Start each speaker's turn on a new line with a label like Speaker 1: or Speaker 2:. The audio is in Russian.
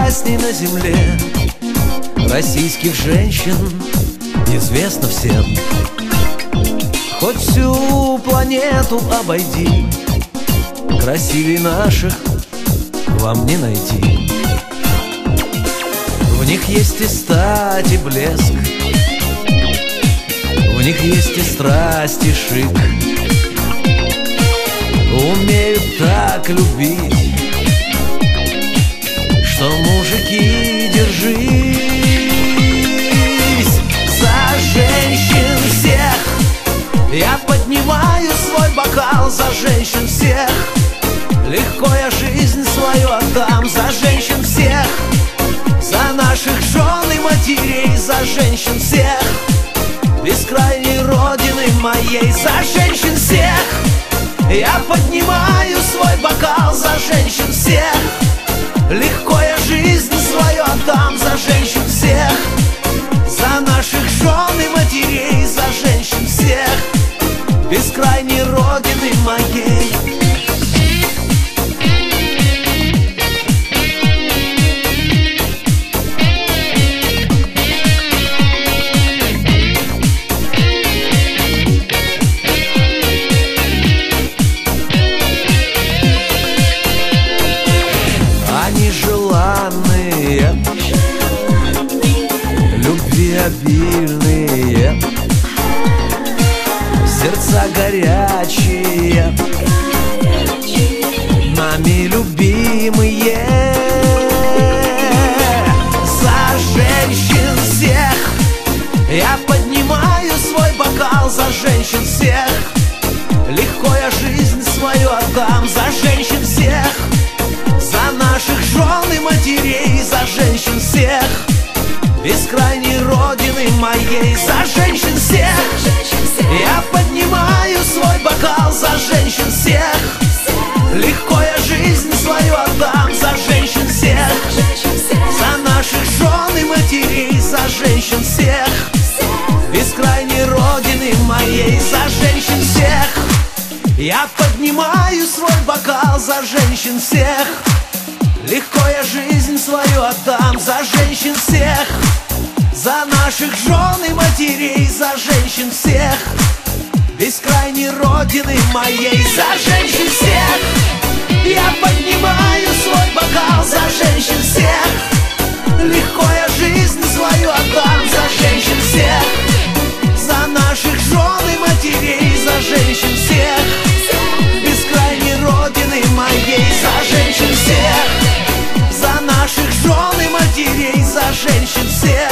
Speaker 1: прекрасней на земле российских женщин известно всем. Хоть всю планету обойди, красивей наших вам не найти. В них есть и стать, и блеск, в них есть и страсть, и шик. Умеют так любить, что мужики, держись за женщин всех. Я поднимаю свой бокал за женщин всех. Легко я жизнь свою отдам за женщин всех, за наших жен и матерей, за женщин всех, бескрайней родины моей, за женщин всех. Я поднимаю свой бокал за женщин всех. Легко я жизнь свою отдам за женщин всех, за наших жен и матерей, за женщин всех, бескрайней родины моей. Желанные, любви обильные, сердца горячие, нами любимые. За женщин всех я поднимаю свой бокал, за женщин всех. Легко я жизнь свою отдам за женщин всех, за наших жен и матерей, за женщин всех, бескрайней родины моей, за женщин всех. Я поднимаю свой бокал за женщин всех. Легко я жизнь свою отдам за женщин всех, за наших жен и матерей, за женщин всех, бескрайней родины моей, за женщин всех. Я поднимаю свой бокал за женщин всех. Легко я жизнь свою отдам за женщин всех, за наших жен и матерей, за женщин всех, бескрайней родины моей, за женщин всех. Я поднимаю свой бокал за женщин всех. Легко я жизнь свою отдам за женщин всех, за наших жен и матерей, за женщин всех, бескрайней родины моей, за женщин всех, за наших жен и матерей, за женщин всех,